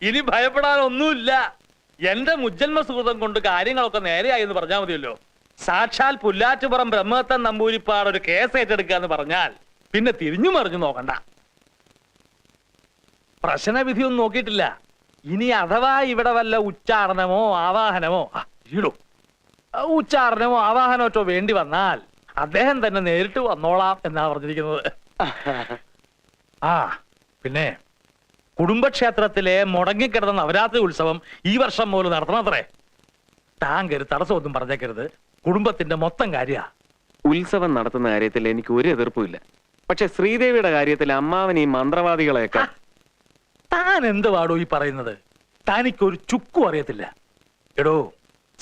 ഇനി ഭയപ്പെടാനൊന്നുമില്ല. എന്റെ മുജ്ജന്മ സുഹൃതം കൊണ്ട് കാര്യങ്ങളൊക്കെ നേരെയായി എന്ന് പറഞ്ഞാൽ മതിയല്ലോ. സാക്ഷാൽ പുല്ലാറ്റുപുറം ബ്രഹ്മത്തൻ നമ്പൂരിപ്പാട് ഒരു കേസ് ഏറ്റെടുക്കുക എന്ന് പറഞ്ഞാൽ പിന്നെ തിരിഞ്ഞു മറിഞ്ഞു നോക്കണ്ട. പ്രശ്നവിധിയൊന്നും നോക്കിയിട്ടില്ല. ഇനി അഥവാ ഇവിടെ വല്ല ഉച്ചാരണമോ ആവാഹനമോ ഉച്ചാരണമോ ആവാഹനമോ വേണ്ടി വന്നാൽ അദ്ദേഹം തന്നെ നേരിട്ട് വന്നോളാം എന്നാ പറഞ്ഞിരിക്കുന്നത്. ആ പിന്നെ കുടുംബക്ഷേത്രത്തിലെ മുടങ്ങിക്കിടന്ന നവരാത്രി ഉത്സവം ഈ വർഷം മുതൽ നടത്തണത്രേ. താങ്കര് തടസ്സമൊന്നും പറഞ്ഞേക്കരുത്. കുടുംബത്തിന്റെ മൊത്തം കാര്യ. ഉത്സവം നടത്തുന്ന കാര്യത്തിൽ എനിക്ക് ഒരു എതിർപ്പുമില്ല. പക്ഷെ ശ്രീദേവിയുടെ കാര്യത്തിൽ അമ്മാവൻ ഈ മന്ത്രവാദികളെയൊക്കെ. താൻ എന്ത് പാടോ ഈ പറയുന്നത്? താനിക്കൊരു ചുക്കും അറിയത്തില്ല. എടോ,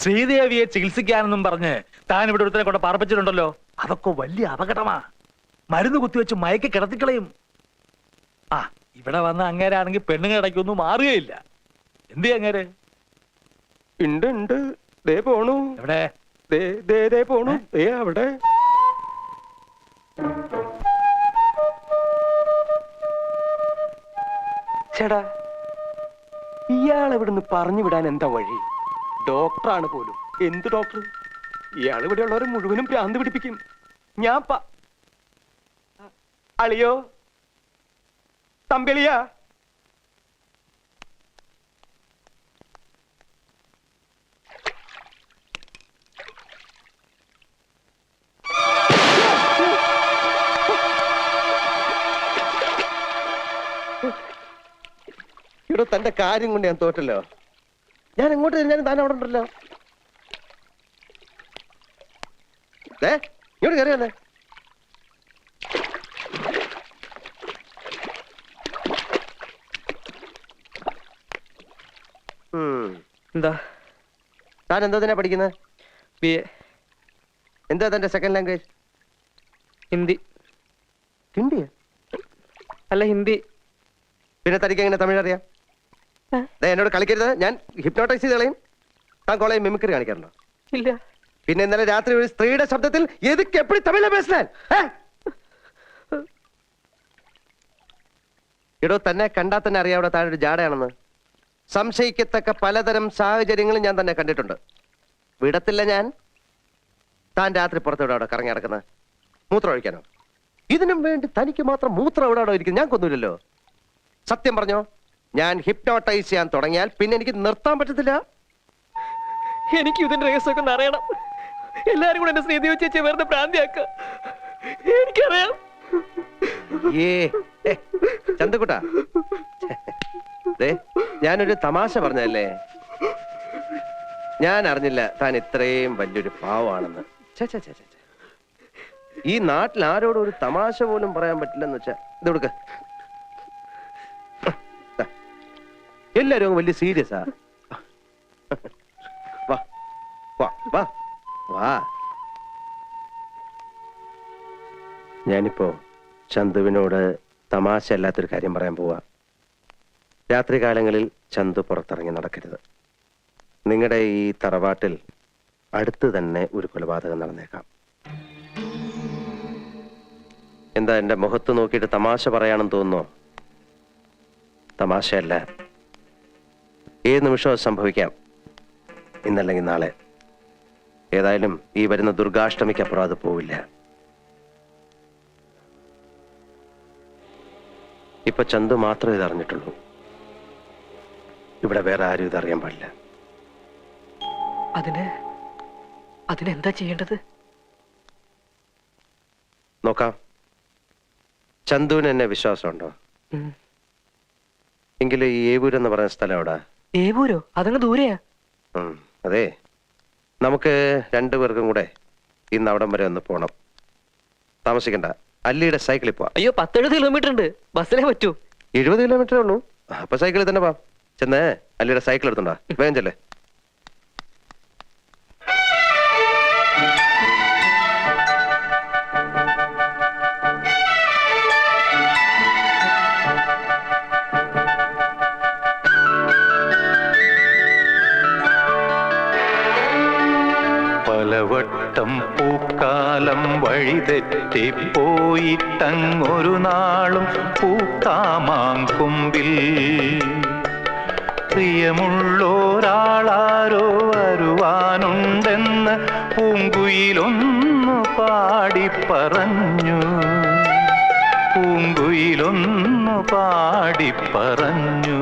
ശ്രീദേവിയെ ചികിത്സിക്കാനെന്നും പറഞ്ഞ് താൻ ഇവിടെ ഒരുത്തനെ കൊണ്ട് പാർപ്പിച്ചിട്ടുണ്ടല്ലോ. അതൊക്കെ വലിയ അപകടമാ. മരുന്ന് കുത്തിവെച്ച് മയക്കി കിടത്തിക്കളയും. ആ ഇവിടെ വന്ന അങ്ങേരാണെങ്കിൽ പെണ്ണുങ്ങൾ ഇടയ്ക്കൊന്നും മാറുകയില്ല. എന്ത് അങ്ങേര്? ഉണ്ട് ദേ പോണു. എവിടെ? ദേ പോണു. അവിടെ ചേടാ, ഇയാൾ ഇവിടുന്ന് പറഞ്ഞു വിടാൻ എന്താ വഴി? ഡോക്ടറാണ് പോലും. എന്ത് ഡോക്ടർ? ഇയാൾ ഇവിടെ ഉള്ളവരെ മുഴുവനും ഭ്രാന്ത് പിടിപ്പിക്കും. ഞാൻ അളിയോ തമ്പിളിയാ, ഇവിടെ തന്റെ കാര്യം കൊണ്ട് ഞാൻ തോറ്റല്ലോ. ഞാൻ എങ്ങോട്ട് തിരിഞ്ഞാലും താൻ അവിടെ ഉണ്ടല്ലോ. ഇങ്ങോട്ട് കയറിയല്ലേ. എന്താ താൻ എന്താ പഠിക്കുന്നത്? BA. എന്താ തന്റെ സെക്കൻഡ് ലാംഗ്വേജ്? ഹിന്ദി. ഹിന്ദിയാ? അല്ല, ഹിന്ദി. പിന്നെ തനിക്ക് എങ്ങനെ തമിഴ് അറിയാം? എന്നോട് കളിക്കരുത്. ഞാൻ ഹിപ്നോട്ടൈസ് ചെയ്ത് കളയും. താൻ കോളേജ് മിമിക്രി കാണിക്കാറുണ്ടോ? ഇല്ല. പിന്നെ ഇന്നലെ രാത്രി ഒരു സ്ത്രീയുടെ ശബ്ദത്തിൽ എതുക്ക് എപ്പടി തമിഴ് പേശാൻ? ഇടോ, തന്നെ കണ്ടാ തന്നെ അറിയാവിടെ താൻ ഒരു ജാടയാണെന്ന്. സംശയിക്കത്തക്ക പലതരം സാഹചര്യങ്ങളും ഞാൻ തന്നെ കണ്ടിട്ടുണ്ട്. വിടത്തില്ല ഞാൻ. താൻ രാത്രി പുറത്തെവിടെ അവിടെ കറങ്ങി നടക്കുന്നത്? മൂത്രം ഒഴിക്കാനോ? ഇതിനും വേണ്ടി തനിക്ക് മാത്രം മൂത്രം എവിടെ അവിടെ ഇരിക്കും? ഞാൻ കൊന്നില്ലല്ലോ. സത്യം പറഞ്ഞോ, ഞാൻ ഹിപ്നോട്ടൈസ് ചെയ്യാൻ തുടങ്ങിയാൽ പിന്നെ എനിക്ക് നിർത്താൻ പറ്റത്തില്ല. എനിക്ക് ഇതിന്റെ രഹസ്യമൊക്കെ ഒന്ന് അറിയണം. എല്ലാരും കൂടെ എന്നെ ശ്രീദേവി ചേച്ചി വെറുതെ പ്രാന്തിയാക്ക. എനിക്കറിയാം. ചന്തക്കുട്ടാ, ഞാനൊരു തമാശ പറഞ്ഞല്ലേ. ഞാൻ അറിഞ്ഞില്ല താൻ ഇത്രയും വലിയൊരു പാവാണെന്ന്. ഈ നാട്ടിൽ ആരോടും ഒരു തമാശ പോലും പറയാൻ പറ്റില്ലെന്ന് വെച്ചാ ഇത് കൊടുക്ക. എല്ലാരും വലിയ സീരിയസാ. വാ വാ വാ വാ. ഞാനിപ്പോ ചന്തുവിനോട് തമാശ അല്ലാത്തൊരു കാര്യം പറയാൻ പോവാ. രാത്രി കാലങ്ങളിൽ ചന്തു പുറത്തിറങ്ങി നടക്കരുത്. നിങ്ങളുടെ ഈ തറവാട്ടിൽ അടുത്ത് തന്നെ ഒരു കൊലപാതകം നടന്നേക്കാം. എന്താ എന്റെ മുഖത്ത് നോക്കിയിട്ട് തമാശ പറയാണെന്ന് തോന്നുന്നോ? തമാശയല്ല. ഏത് നിമിഷവും സംഭവിക്കാം. ഇന്നല്ലെങ്കിൽ നാളെ. ഏതായാലും ഈ വരുന്ന ദുർഗാഷ്ടമിക്കപ്പുറം അത് പോവില്ല. ഇപ്പൊ ചന്തു മാത്രമേ ഇതറിഞ്ഞിട്ടുള്ളൂ. ഇവിടെ വേറെ ആരും ഇതറിയാൻ പാടില്ല. അതിനെന്താ ചെയ്യേണ്ടത്? നോക്കാം. ചന്തുവിന് എന്നെ വിശ്വാസമുണ്ടോ? എങ്കിലും ഈ ഏവൂരെന്ന് പറയുന്ന സ്ഥലം എവിടെ? ഏവൂരോ? അതങ്ങ് ദൂരെയാ. അതെ, നമുക്ക് രണ്ടുപേർക്കും കൂടെ ഇന്ന് അവിടം വരെ ഒന്ന് പോണം. താമസിക്കണ്ട. അല്ലിയുടെ സൈക്കിളിൽ പോവാം. അയ്യോ, 10-70 കിലോമീറ്റർ ഉണ്ട്. ബസ്സിലേ പറ്റൂ. 70 കിലോമീറ്ററേ ഉള്ളൂ. അപ്പൊ സൈക്കിളിൽ തന്നെ പോവാം. ചെന്നേ അല്ലിയുടെ സൈക്കിൾ എടുത്തുണ്ടോ? വേഗം ചെല്ലേ. പലവട്ടം പൂക്കാലം വഴി വഴിതെറ്റിപ്പോയിട്ടങ്ങൊരു നാളും പൂക്കാമാങ്കൊമ്പിൽ പ്രിയമുള്ളോരാളാരോ വരുവാനുണ്ടെന്ന് പൂങ്കുയിലൊന്നു പാടിപ്പറഞ്ഞു, പൂങ്കുയിലൊന്നു പാടിപ്പറഞ്ഞു.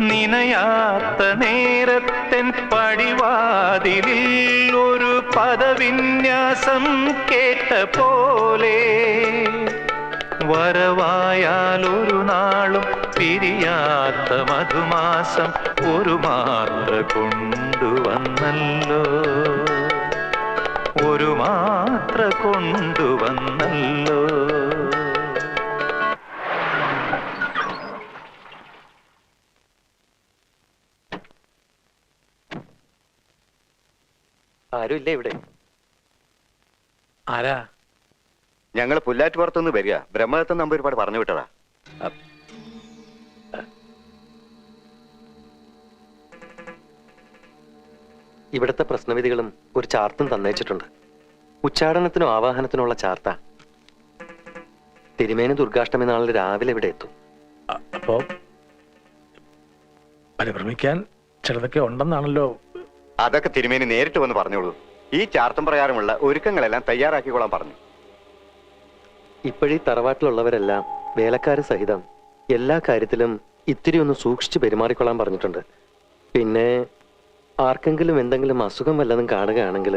നിനയാത്ത നേരത്തൻ പടിവാതിലിൽ ഒരു പദവിന്യാസം കേട്ട പോലെ വരവായാലൊരു നാളും പിരിയാത്ത മധുമാസം ഒരു മാത്ര കൊണ്ടുവന്നല്ലോ, ഒരു മാത്ര കൊണ്ടുവന്നല്ലോ. ആരും ഇല്ല ഇവിടെ. ആരാ? ഞങ്ങൾ പുല്ലാറ്റുപുറത്തുനിന്ന് വരിക. ബ്രഹ്മദത്തൻ നമ്പർ ഒരുപാട് പറഞ്ഞു വിട്ടതാ. ഇവിടുത്തെ പ്രശ്നവിധികളും ഒരു ചാർത്തും തന്നേച്ചിട്ടുണ്ട്. ഉച്ചാടനത്തിനും ആവാഹനത്തിനുള്ള ചാർത്ത. തിരുമേനി ദുർഗാഷ്ടമി നാളിൽ രാവിലെ ഇവിടെ എത്തും. അപ്പോ പരിഭ്രമിക്കാൻ ചിലതൊക്കെ ഉണ്ടെന്നാണല്ലോ. അതൊക്കെ തിരുമേനി നേരിട്ട് വന്ന് പറഞ്ഞോളൂ. ഈ ചാർത്തം പ്രകാരമുള്ള ഒരുക്കങ്ങളെല്ലാം തയ്യാറാക്കിക്കോളാൻ പറഞ്ഞു. ഇപ്പോഴീ തറവാട്ടിലുള്ളവരെല്ലാം വേലക്കാര് സഹിതം എല്ലാ കാര്യത്തിലും ഇത്തിരി ഒന്ന് സൂക്ഷിച്ച് പെരുമാറിക്കൊള്ളാൻ പറഞ്ഞിട്ടുണ്ട്. പിന്നെ ആർക്കെങ്കിലും എന്തെങ്കിലും അസുഖം വല്ലതും കാണുകയാണെങ്കിൽ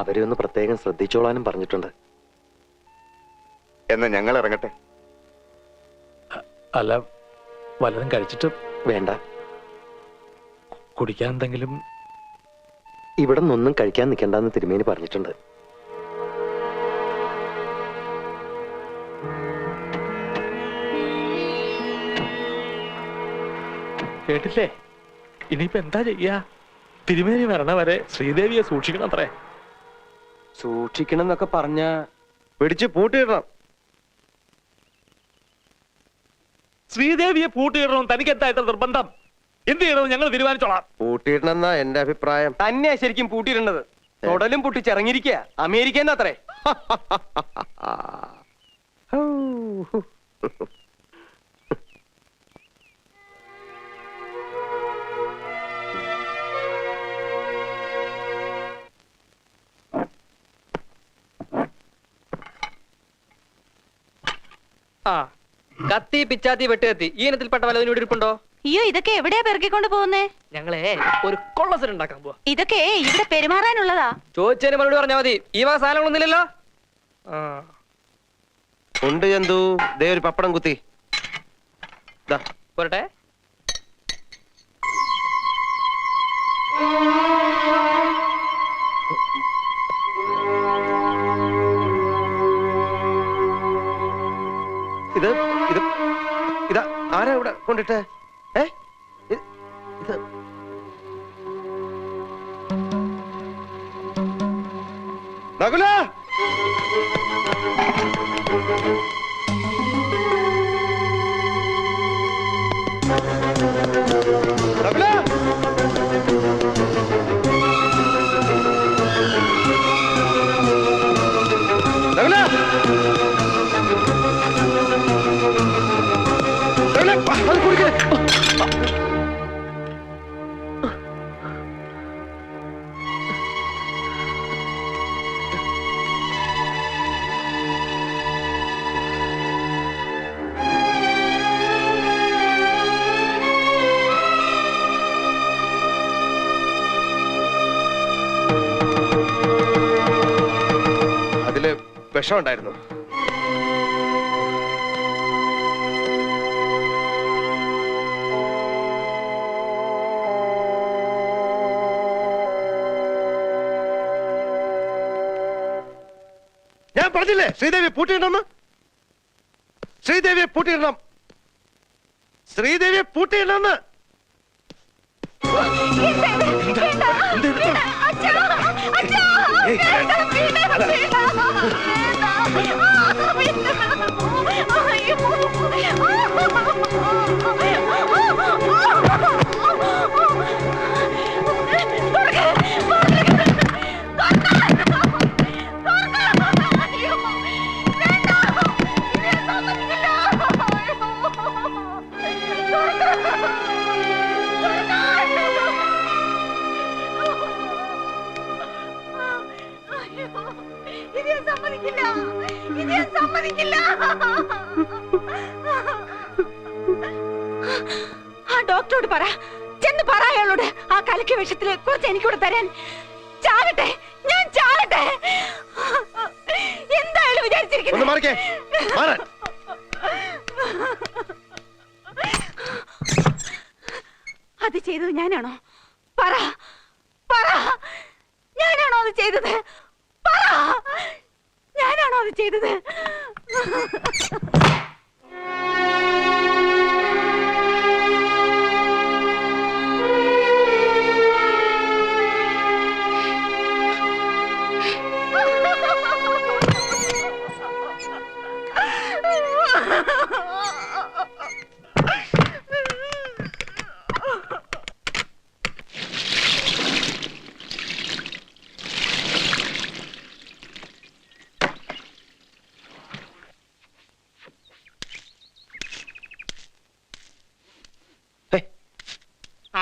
അവരെ ഒന്ന് പ്രത്യേകം ശ്രദ്ധിച്ചോളാനും പറഞ്ഞിട്ടുണ്ട്. എന്നാ ഞങ്ങൾ ഇറങ്ങട്ടെ. അല്ല, വല്ലതും കഴിച്ചിട്ട് വേണ്ട, കുടിക്കാൻ എന്തെങ്കിലും? ഇവിടെ നിന്നൊന്നും കഴിക്കാൻ നിൽക്കണ്ടെന്ന് തിരുമേനി പറഞ്ഞിട്ടുണ്ട്. കേട്ടില്ലേ? ഇനിയിപ്പോ എന്താ ചെയ്യാ? തിരുമേനി വരണ വരെ ശ്രീദേവിയെ സൂക്ഷിക്കണം അത്രേ. സൂക്ഷിക്കണം എന്നൊക്കെ പറഞ്ഞ പിടിച്ച് പൂട്ടിയിടണം. ശ്രീദേവിയെ പൂട്ടിയിടണം. തനിക്ക് എന്താ ഇത്ര നിർബന്ധം? എന്ത് ചെയ്യണമെന്ന് ഞങ്ങൾ തീരുമാനിച്ചോളാം. പൂട്ടിയിടണം എന്നാ എന്റെ അഭിപ്രായം. തന്നെയാ ശരിക്കും പൂട്ടിയിടേണ്ടത്. തൊടലും പൊട്ടിച്ചിറങ്ങിയിരിക്കുക. അമേരിക്കന്ന് അത്രേ. ആ കത്തി പിച്ചാത്തി വെട്ടുകത്തി ഈ ഇനത്തിൽപ്പെട്ട വല്ലതിനും ഇവിടെ ഇരിപ്പുണ്ടോ? അയ്യോ, ഇതൊക്കെ എവിടെയാ പെറുക്കിക്കൊണ്ട് പോകുന്നേ? ഞങ്ങളെ ഒരു കൊള്ളസരം ഉണ്ടാക്കാൻ പോവാ. ഇതൊക്കെ ഇവിടെ പെരുമാറാനുള്ളതാ. ചോദിച്ചതിന് മറുപടി പറഞ്ഞാൽ മതി. ഈ വക സാധനങ്ങളൊന്നുമില്ലല്ലോ. ഉണ്ട് ചന്തു, ദേ ഒരു പപ്പടം കുത്തി. ദാ, പോരട്ടെ. ഇത് ഇത് ഇതാ ആരാ ഇവിടെ കൊണ്ടിട്ട്? ഇത് നകുല, നകുല, നകുല, അത് കുടിക്കേ. അതില് വിഷം ഉണ്ടായിരുന്നു. ഞാൻ പറഞ്ഞില്ലേ ശ്രീദേവി പൂട്ടിയിടണം. ശ്രീദേവിയെ പൂട്ടിയിടണം. ശ്രീദേവിയെ പൂട്ടിയിടണം. ഡോക്ടറോട് പറ, ചെന്ന് പറ അയാളോട് ആ കലക്കിയ വിഷത്തില് കുറച്ച് എനിക്കൂടെ തരാൻ. ചാകട്ടെ, ഞാൻ ചാകട്ടെ. എന്തായാലും വിചാരിച്ചിരിക്കുന്നത്. അത് ചെയ്തത് ഞാനാണോ? പറ പറ, ഞാനാണോ അത് ചെയ്തത്? പറ, ഞാനാണോ അത് ചെയ്തത്?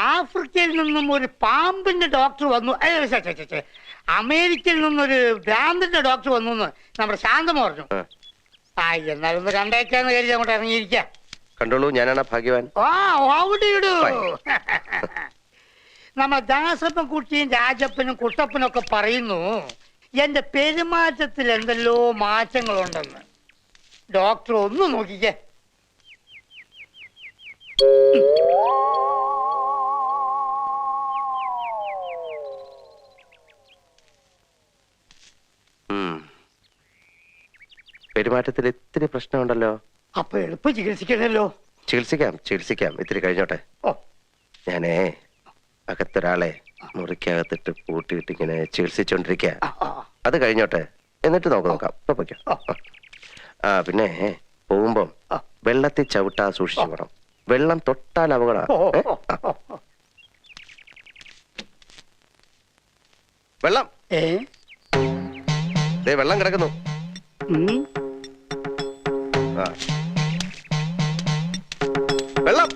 ആഫ്രിക്കയിൽ നിന്നും ഒരു പാമ്പിന്റെ ഡോക്ടർ വന്നു. അമേരിക്കയിൽ നിന്നൊരു ഭ്രാന്തിന്റെ ഡോക്ടർ വന്നു എന്ന് നമ്മുടെ ശാന്തമ പറഞ്ഞു. ആ എന്നാലൊന്ന് കണ്ടേക്കാന്ന് കരുതി അങ്ങോട്ട് ഇറങ്ങിയിരിക്കാം. കണ്ടോളൂ, ഞാനാണ് ഭാഗ്യവാൻ. നമ്മുടെ ദാസപ്പൻ കുട്ടിയും രാജപ്പനും കുട്ടപ്പനും ഒക്കെ പറയുന്നു എന്റെ പെരുമാറ്റത്തിൽ എന്തെല്ലോ മാറ്റങ്ങളുണ്ടെന്ന്. ഡോക്ടർ ഒന്ന് നോക്കിക്കേ. പെരുമാറ്റത്തിൽ ഇത്തിരി പ്രശ്നമുണ്ടല്ലോ. അപ്പൊ എളുപ്പം ചികിത്സിക്കണല്ലോ. ചികിത്സിക്കാം ഇത്തിരി കഴിഞ്ഞോട്ടെ. ഞാനേ അകത്തൊരാളെ മുറിക്കകത്തിട്ട് പൂട്ടിയിട്ട് ഇങ്ങനെ ചികിത്സിച്ചോണ്ടിരിക്കുക. അത് കഴിഞ്ഞോട്ടെ, എന്നിട്ട് നോക്കാം. ആ പിന്നെ പോകുമ്പം വെള്ളത്തിൽ ചവിട്ടാ സൂക്ഷിച്ചു പോകണം. വെള്ളം തൊട്ടാൽ അപകടം. വെള്ളം വെള്ളം കിടക്കുന്നു. വെള്ളം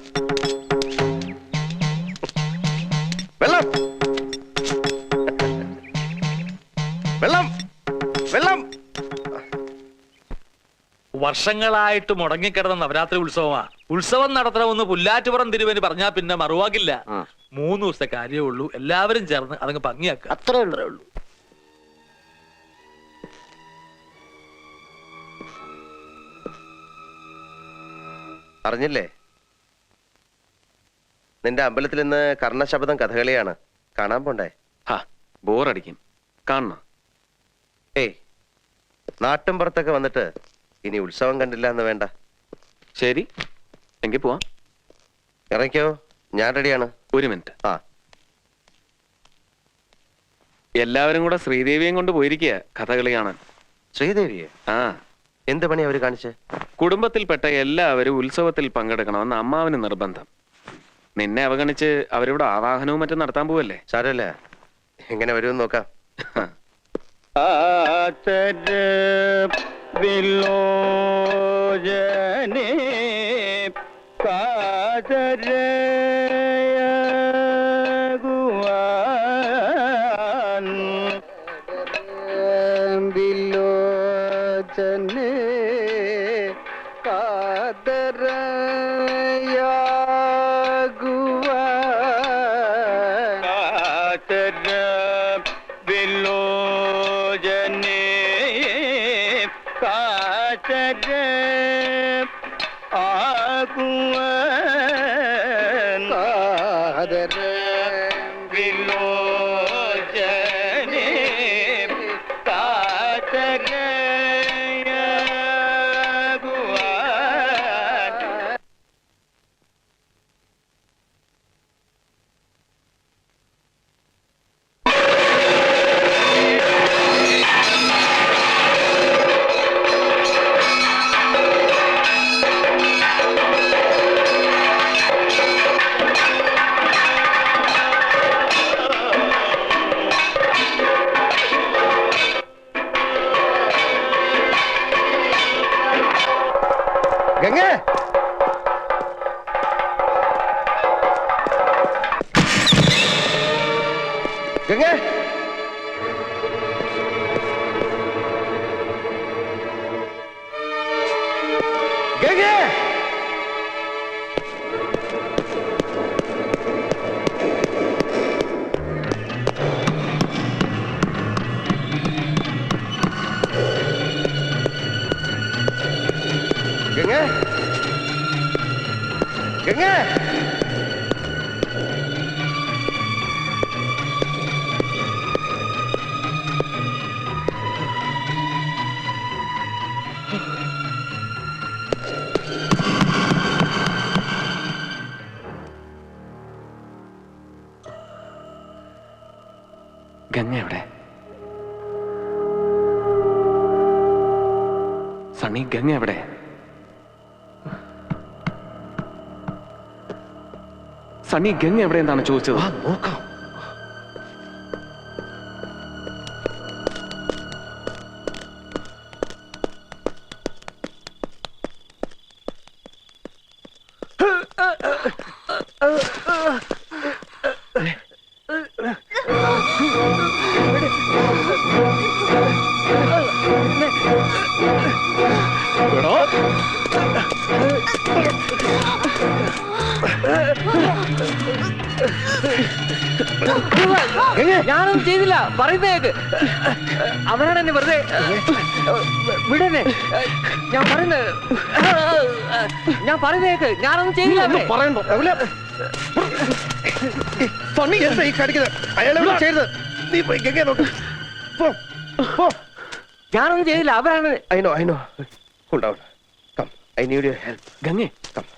വെള്ളം വെള്ളം വെള്ളം. വർഷങ്ങളായിട്ട് മുടങ്ങിക്കിടന്ന നവരാത്രി ഉത്സവമാ. ഉത്സവം നടത്തണമെന്ന് പുല്ലാറ്റുപുറം തിരുവന് പറഞ്ഞാ പിന്നെ മറുവാക്കില്ല. 3 ദിവസത്തെ കാര്യമേ ഉള്ളൂ. എല്ലാവരും ചേർന്ന് അതങ്ങ് ഭംഗിയാക്കുക, അത്രേ ഉള്ളൂ. അറിഞ്ഞില്ലേ, നിന്റെ അമ്പലത്തിൽ ഇന്ന് കർണശബദം കഥകളിയാണ്. കാണാൻ പോണ്ടേ? ബോറടിക്കും, കാണണം. ഏയ്, നാട്ടും പുറത്തൊക്കെ വന്നിട്ട് ഇനി ഉത്സവം കണ്ടില്ല എന്ന് വേണ്ട. ശരി, എങ്കിൽ പോവാം. ഇറങ്ങിക്കോ, ഞാൻ റെഡിയാണ്. 1 മിനിറ്റ്. എല്ലാവരും കൂടെ ശ്രീദേവിയും കൊണ്ട് പോയിരിക്കുക കഥകളി കാണാൻ. ശ്രീദേവിയെ? എന്ത് പണി അവര് കാണിച്ച്? കുടുംബത്തിൽപ്പെട്ട എല്ലാവരും ഉത്സവത്തിൽ പങ്കെടുക്കണമെന്ന് അമ്മാവന് നിർബന്ധം. നിന്നെ അവഗണിച്ച് അവരിവിടെ ആവാഹനവും മറ്റും നടത്താൻ പോവല്ലേ. സാരല്ല, എങ്ങനെ വരുമെന്ന് നോക്കാം. ഗംഗേ ഗംഗ എവിടെ? സണ്ണി, ഗംഗ എവിടെ? സണ്ണി, ഗംഗ എവിടെ എന്താണ് ചോദിച്ചത്? നോക്കാം. ഞാനൊന്നും ചെയ്തില്ല, പറയുന്നേക്ക്. അവനാണ് എന്നെ വെറുതെ വിടന്നെ. ഞാൻ പറയുന്നേക്ക്, ഞാനൊന്നും ചെയ്തില്ല. പറയണ്ടോ? സണ്ണി എന്താ ഈ കാണിക്കുന്നത്? അയാളെ ചെയ്തത്. നീ പോയി ഗംഗയെ നോക്ക്. ഞാനൊന്നും ചെയ്തില്ല, അവരാണ്. I know. Hold down. Come. I need your help. ഗംഗേ, Come.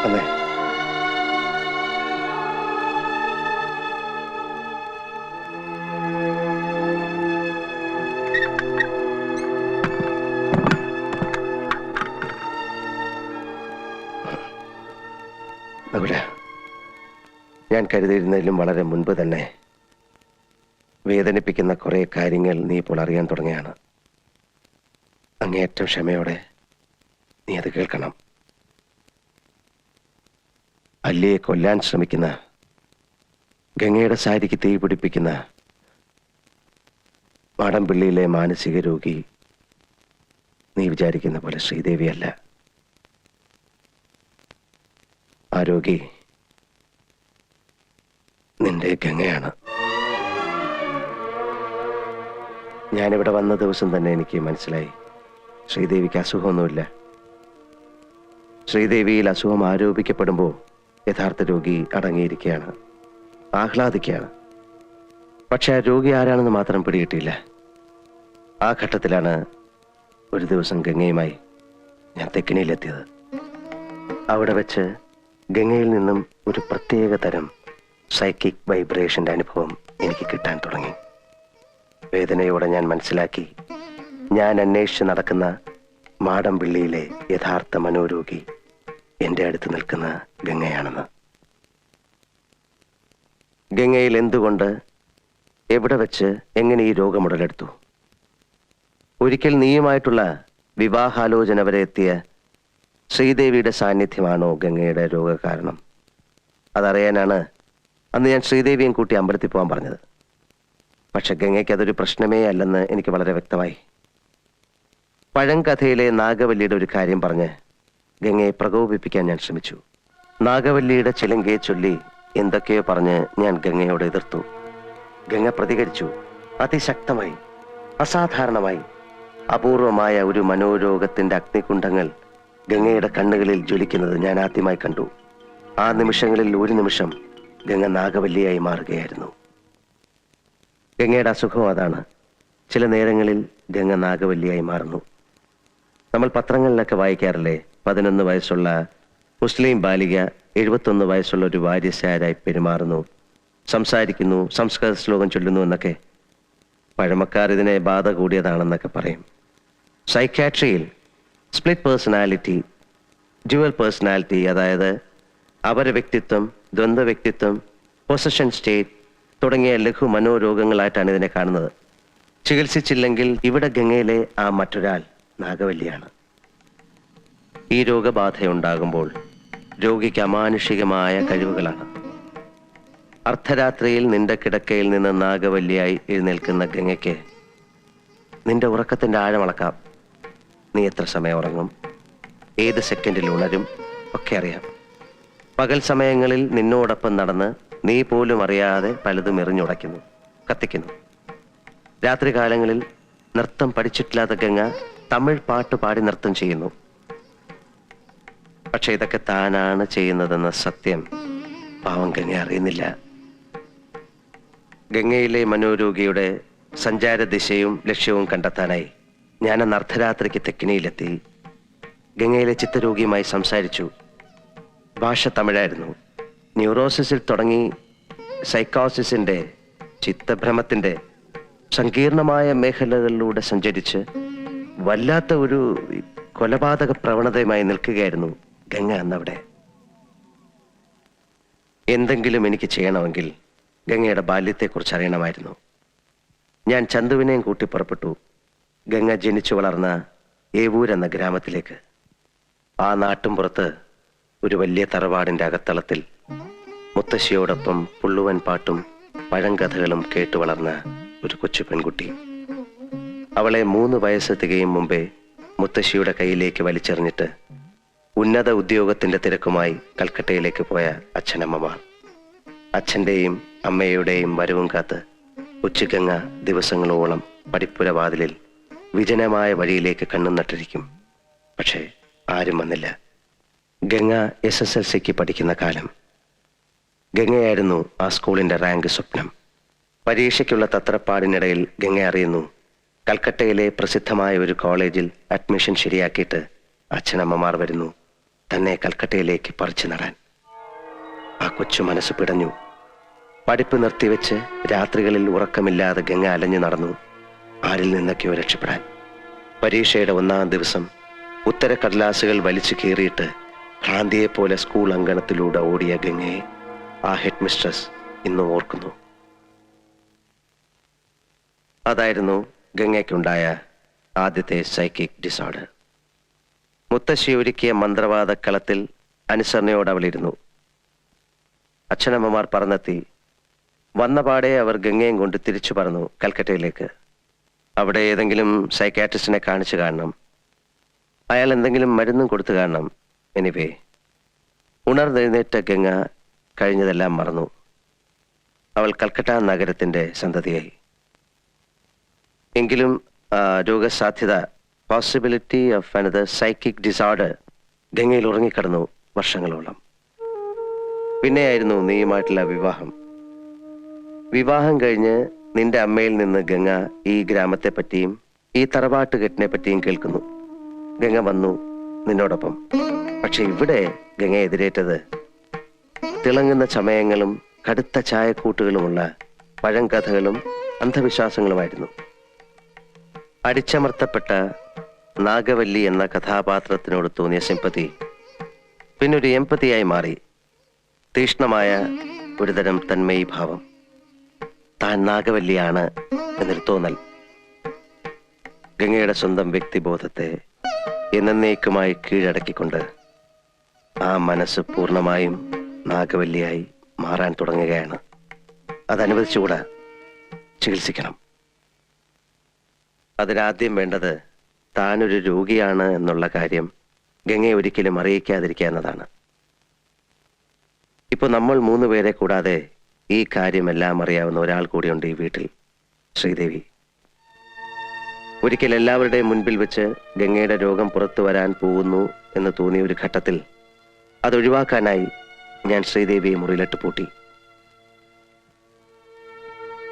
വന്നേ. നകുല, ഞാൻ കരുതിയിരുന്നതിലും വളരെ മുൻപ് തന്നെ വേദനിപ്പിക്കുന്ന കുറെ കാര്യങ്ങൾ നീ ഇപ്പോൾ അറിയാൻ തുടങ്ങിയാണ്. അങ്ങേയറ്റം ക്ഷമയോടെ നീ അത് കേൾക്കണം. അല്ലിയെ കൊല്ലാൻ ശ്രമിക്കുന്ന, ഗംഗയുടെ സാരിക്ക് തീ പിടിപ്പിക്കുന്ന മാടമ്പിള്ളിയിലെ മാനസിക രോഗി നീ വിചാരിക്കുന്ന പോലെ ശ്രീദേവിയല്ല. ആ രോഗി നിന്റെ ഗംഗയാണ്. ഞാനിവിടെ വന്ന ദിവസം തന്നെ എനിക്ക് മനസ്സിലായി, ശ്രീദേവിക്ക് അസുഖമൊന്നുമില്ല. ശ്രീദേവിയിൽ അസുഖം ആരോപിക്കപ്പെടുമ്പോൾ യഥാർത്ഥ രോഗി അടങ്ങിയിരിക്കുകയാണ്, ആഹ്ലാദിക്കുകയാണ്. പക്ഷെ ആ രോഗി ആരാണെന്ന് മാത്രം പിടികിട്ടിയില്ല. ആ ഘട്ടത്തിലാണ് ഒരു ദിവസം ഗംഗയുമായി ഞാൻ തെക്കിനിയിലെത്തിയത്. അവിടെ വെച്ച് ഗംഗയിൽ നിന്നും ഒരു പ്രത്യേക തരം സൈക്കിക് വൈബ്രേഷന്റെ അനുഭവം എനിക്ക് കിട്ടാൻ തുടങ്ങി. വേദനയോടെ ഞാൻ മനസ്സിലാക്കി, ഞാൻ അന്വേഷിച്ച് നടക്കുന്ന മാടമ്പിള്ളിയിലെ യഥാർത്ഥ മനോരോഗി എന്റെ അടുത്ത് നിൽക്കുന്ന ഗംഗയാണെന്ന്. ഗംഗയിൽ എന്തുകൊണ്ട്, എവിടെ വെച്ച്, എങ്ങനെ ഈ രോഗം ഉടലെടുത്തു? ഒരിക്കൽ നീയുമായിട്ടുള്ള വിവാഹാലോചന വരെ എത്തിയ ശ്രീദേവിയുടെ സാന്നിധ്യമാണോ ഗംഗയുടെ രോഗകാരണം? അതറിയാനാണ് അന്ന് ഞാൻ ശ്രീദേവിയും കൂട്ടി അമ്പലത്തിൽ പോകാൻ പറഞ്ഞത്. പക്ഷെ ഗംഗയ്ക്ക് അതൊരു പ്രശ്നമേ അല്ലെന്ന് എനിക്ക് വളരെ വ്യക്തമായി. പഴങ്കഥയിലെ നാഗവല്ലിയുടെ ഒരു കാര്യം പറഞ്ഞ് ഗംഗയെ പ്രകോപിപ്പിക്കാൻ ഞാൻ ശ്രമിച്ചു. നാഗവല്ലിയുടെ ചിലങ്കയെ ചൊല്ലി എന്തൊക്കെയോ പറഞ്ഞ് ഞാൻ ഗംഗയോട് എതിർത്തു. ഗംഗ പ്രതികരിച്ചു, അതിശക്തമായി, അസാധാരണമായി. അപൂർവമായ ഒരു മനോരോഗത്തിന്റെ അഗ്നികുണ്ഡങ്ങൾ ഗംഗയുടെ കണ്ണുകളിൽ ജ്വലിക്കുന്നത് ഞാൻ ആദ്യമായി കണ്ടു. ആ നിമിഷങ്ങളിൽ ഒരു നിമിഷം ഗംഗ നാഗവല്ലിയായി മാറുകയായിരുന്നു. ഗംഗയുടെ അസുഖം അതാണ്. ചില നേരങ്ങളിൽ ഗംഗ നാഗവല്ലിയായി മാറുന്നു. നമ്മൾ പത്രങ്ങളിലൊക്കെ വായിക്കാറില്ലേ, 11 വയസ്സുള്ള മുസ്ലിം ബാലിക 71 വയസ്സുള്ള ഒരു വാര്യസാരായി പെരുമാറുന്നു, സംസാരിക്കുന്നു, സംസ്കൃത ശ്ലോകം ചൊല്ലുന്നു എന്നൊക്കെ. പഴമക്കാർ ഇതിനെ ബാധ കൂടിയതാണെന്നൊക്കെ പറയും. സൈക്യാട്രിയിൽ സ്പ്ലിറ്റ് പേഴ്സണാലിറ്റി, ഡ്യുവൽ പേഴ്സണാലിറ്റി, അതായത് അപര വ്യക്തിത്വം, ദ്വന്ദ്വ വ്യക്തിത്വം, പൊസഷൻ സ്റ്റേറ്റ് തുടങ്ങിയ ലഘു മനോരോഗങ്ങളായിട്ടാണ് ഇതിനെ കാണുന്നത്. ചികിത്സിച്ചില്ലെങ്കിൽ ഇവിടെ ഗംഗയിലെ ആ മറ്റൊരാൾ നാഗവല്ലിയാണ്. ഈ രോഗബാധയുണ്ടാകുമ്പോൾ രോഗിക്ക് അമാനുഷികമായ കഴിവുകളാണ്. അർദ്ധരാത്രിയിൽ നിന്റെ കിടക്കയിൽ നിന്ന് നാഗവല്ലിയായി എഴുന്നേൽക്കുന്ന ഗംഗയ്ക്ക് നിന്റെ ഉറക്കത്തിന്റെ ആഴമളക്കാം. നീ എത്ര സമയം ഉറങ്ങും, ഏത് സെക്കൻഡിൽ ഉണരും ഒക്കെ അറിയാം. പകൽ സമയങ്ങളിൽ നിന്നോടൊപ്പം നടന്ന് നീ പോലും അറിയാതെ പലതും എറിഞ്ഞുടയ്ക്കുന്നു. കത്തിക്കുന്നു. രാത്രികാലങ്ങളിൽ നൃത്തം പഠിച്ചിട്ടില്ലാത്ത ഗംഗ തമിഴ് പാട്ട് പാടി നൃത്തം ചെയ്യുന്നു. പക്ഷെ ഇതൊക്കെ താനാണ് ചെയ്യുന്നതെന്ന സത്യം പാവം ഗംഗ അറിയുന്നില്ല. ഗംഗയിലെ മനോരോഗിയുടെ സഞ്ചാര ദിശയും ലക്ഷ്യവും കണ്ടെത്താനായി ഞാൻ അന്ന് അർദ്ധരാത്രിക്ക് തെക്കിനിയിലെത്തി. ഗംഗയിലെ ചിത്തരോഗിയുമായി സംസാരിച്ചു. ഭാഷ തമിഴായിരുന്നു. ന്യൂറോസിസിൽ തുടങ്ങി സൈക്കോസിസിന്റെ, ചിത്തഭ്രമത്തിന്റെ സങ്കീർണമായ മേഖലകളിലൂടെ സഞ്ചരിച്ച് വല്ലാത്ത ഒരു കൊലപാതക പ്രവണതയുമായി നിൽക്കുകയായിരുന്നു ഗംഗ അന്നവിടെ. എന്തെങ്കിലും എനിക്ക് ചെയ്യണമെങ്കിൽ ഗംഗയുടെ ബാല്യത്തെക്കുറിച്ച് അറിയണമായിരുന്നു. ഞാൻ ചന്തുവിനെയും കൂട്ടി പുറപ്പെട്ടു ഗംഗ ജനിച്ചു വളർന്ന ഏവൂർ എന്ന ഗ്രാമത്തിലേക്ക്. ആ നാട്ടുംപുറത്ത് ഒരു വലിയ തറവാടിന്റെ അകത്തളത്തിൽ മുത്തശ്ശിയോടൊപ്പം പുള്ളുവൻ പാട്ടും പഴങ്കഥകളും കേട്ടു വളർന്ന ഒരു കൊച്ചു പെൺകുട്ടി. അവളെ 3 വയസ്സ് തികയും മുമ്പേ മുത്തശ്ശിയുടെ കയ്യിലേക്ക് വലിച്ചെറിഞ്ഞിട്ട് ഉന്നത ഉദ്യോഗത്തിന്റെ തിരക്കുമായി കൽക്കട്ടയിലേക്ക് പോയ അച്ഛനമ്മമാർ. അച്ഛന്റെയും അമ്മയുടെയും വരവും കാത്ത് ഉച്ചഗംഗ ദിവസങ്ങളോളം പടിപ്പുര വാതിലിൽ വിജനമായ വഴിയിലേക്ക് കണ്ണും നട്ടിരിക്കും. പക്ഷേ ആരും വന്നില്ല. ഗംഗ SSLCക്ക് പഠിക്കുന്ന കാലം. ഗംഗയായിരുന്നു ആ സ്കൂളിന്റെ റാങ്ക് സ്വപ്നം. പരീക്ഷയ്ക്കുള്ള തത്രപ്പാടിനിടയിൽ ഗംഗ അറിയുന്നു കൽക്കട്ടയിലെ പ്രസിദ്ധമായ ഒരു കോളേജിൽ അഡ്മിഷൻ ശരിയാക്കിയിട്ട് അച്ഛനമ്മമാർ വരുന്നു തന്നെ കൽക്കട്ടയിലേക്ക് പറിച്ചു നടാൻ. ആ കൊച്ചു മനസ്സ് പിടഞ്ഞു. പഠിപ്പ് നിർത്തിവെച്ച് രാത്രികളിൽ ഉറക്കമില്ലാതെ ഗംഗ അലഞ്ഞു നടന്നു ആരിൽ നിന്നൊക്കെയോ രക്ഷപ്പെടാൻ. പരീക്ഷയുടെ 1-ാം ദിവസം ഉത്തരക്കടലാസുകൾ വലിച്ചു കീറിയിട്ട് ഭ്രാന്തിയെപ്പോലെ സ്കൂൾ അങ്കണത്തിലൂടെ ഓടിയ ഗംഗയെ ആ ഹെഡ് മിസ്ട്രസ് ഇന്നും ഓർക്കുന്നു. അതായിരുന്നു ഗംഗയ്ക്കുണ്ടായ ആദ്യത്തെ സൈക്കിക് ഡിസോർഡർ. മുത്തശ്ശി ഒരുക്കിയ മന്ത്രവാദ കളത്തിൽ അനുസരണയോടെ അവളിരുന്നു. അച്ഛനമ്മമാർ പറന്നെത്തി. വന്നപാടെ അവർ ഗംഗയും കൊണ്ട് തിരിച്ചു പറന്നു കൽക്കട്ടയിലേക്ക്. അവിടെ ഏതെങ്കിലും സൈക്കാട്രിസ്റ്റിനെ കാണിച്ചു കാണണം. അയാൾ എന്തെങ്കിലും മരുന്നും കൊടുത്തു കാണണം. എനിവേ, ഉണർന്നെഴുന്നേറ്റ ഗംഗ കഴിഞ്ഞതെല്ലാം മറന്നു. അവൾ കൽക്കട്ട നഗരത്തിന്റെ സന്തതിയായി. എങ്കിലും രോഗസാധ്യത, possibility of another psychic disorder ഗംഗയിൽ ഉറങ്ങിക്കിടന്നു വർഷങ്ങളോളം. പിന്നെയായിരുന്നു നീയുമായിട്ടുള്ള വിവാഹം. വിവാഹം കഴിഞ്ഞ് നിന്റെ അമ്മയിൽ നിന്ന് ഗംഗ ഈ ഗ്രാമത്തെ പറ്റിയും ഈ തറവാട്ടുകെട്ടിനെ പറ്റിയും കേൾക്കുന്നു. ഗംഗ വന്നു നിന്നോടൊപ്പം. പക്ഷെ ഇവിടെ ഗംഗ എതിരേറ്റത് തിളങ്ങുന്ന ചമയങ്ങളും കടുത്ത ചായക്കൂട്ടുകളുമുള്ള പഴങ്കഥകളും അന്ധവിശ്വാസങ്ങളുമായിരുന്നു. അടിച്ചമർത്തപ്പെട്ട നാഗവല്ലി എന്ന കഥാപാത്രത്തിനോട് തോന്നിയ സിമ്പതി പിന്നൊരു എമ്പതിയായി മാറി. തീഷ്ണമായ ഒരുതരം തന്മയി ഭാവം. താൻ നാഗവല്ലിയാണ് എന്നൊരു തോന്നൽ. ഗംഗയുടെ സ്വന്തം വ്യക്തിബോധത്തെ എന്നേക്കുമായി കീഴടക്കിക്കൊണ്ട് ആ മനസ്സ് പൂർണ്ണമായും നാഗവല്ലിയായി മാറാൻ തുടങ്ങുകയാണ്. അതനുവദിച്ചുകൂടാ, ചികിത്സിക്കണം. അതിനാദ്യം വേണ്ടത് താനൊരു രോഗിയാണ് എന്നുള്ള കാര്യം ഗംഗയെ ഒരിക്കലും അറിയിക്കാതിരിക്കുക എന്നതാണ്. ഇപ്പൊ നമ്മൾ 3 പേരെ കൂടാതെ ഈ കാര്യമെല്ലാം അറിയാവുന്ന ഒരാൾ കൂടിയുണ്ട് ഈ വീട്ടിൽ, ശ്രീദേവി. ഒരിക്കൽ എല്ലാവരുടെയും മുൻപിൽ വെച്ച് ഗംഗയുടെ രോഗം പുറത്തു വരാൻ പോകുന്നു എന്ന് തോന്നിയ ഒരു ഘട്ടത്തിൽ അതൊഴിവാക്കാനായി ഞാൻ ശ്രീദേവിയെ മുറിയിലിട്ട് പൂട്ടി.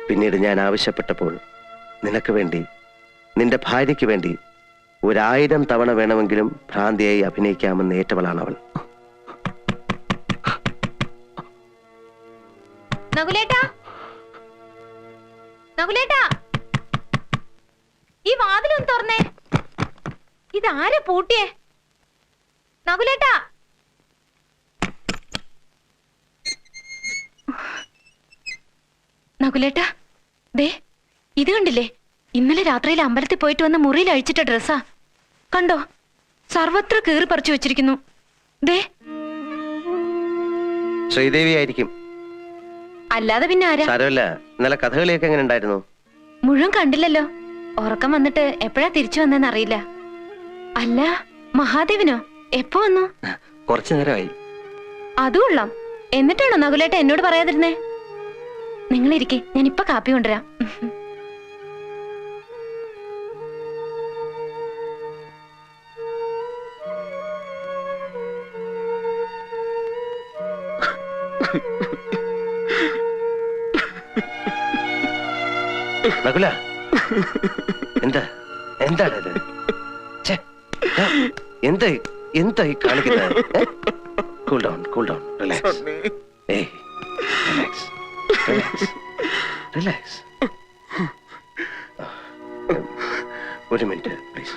പിന്നീട് ഞാൻ ആവശ്യപ്പെട്ടപ്പോൾ നിനക്ക് വേണ്ടി, നിന്റെ ഭാര്യയ്ക്ക് വേണ്ടി 1000 തവണ വേണമെങ്കിലും ഭ്രാന്തിയായി അഭിനയിക്കാമെന്ന് ഏറ്റവളാണ് അവൾ. നകുലേട്ടാ, നകുലേട്ടാ, ഈ വാതിലൊന്ന് തുറന്നേ. ഇതാരെ പൂട്ടിയേ? നകുലേട്ടാ, നകുലേട്ടാ, ദേ ഇത് കണ്ടില്ലേ? ഇന്നലെ രാത്രിയിൽ അമ്പലത്തിൽ പോയിട്ട് വന്ന മുറിയിൽ അഴിച്ചിട്ട ഡ്രസ്സാ. കണ്ടോ? സർവത്ര കീറി പറിച്ചു വെച്ചിരിക്കുന്നു. ദേ, ശ്രീദേവി ആയിരിക്കും. അല്ലാതെ പിന്നെ ആരാ? സാരമില്ല. ഇന്നലെ കഥകളിയൊക്കെ എങ്ങനെ ഉണ്ടായിരുന്നു? മുഴുവൻ കണ്ടില്ലല്ലോ. ഉറക്കം വന്നിട്ട് എപ്പോഴാ തിരിച്ചു വന്നെന്ന് അറിയില്ല. അല്ല, മഹാദേവനോ എപ്പോ വന്നു? കുറച്ചു നേരമായി. അതുകൊള്ളാം. എന്നിട്ടാണോ നകുലേട്ട എന്നോട് പറയാതിരുന്നേ? നിങ്ങളിരിക്കെ ഞാൻ ഇപ്പൊ കാപ്പി കൊണ്ടുവരാം. നകുല, എന്താ എന്താണിത്? എന്താ എന്താ ഈ കാണിക്കുന്നത്? Cool down, cool down, relax. ഏയ്, റിലാക്സ്, റിലാക്സ്, റിലാക്സ്. ഒരു മിനിറ്റ് പ്ലീസ്.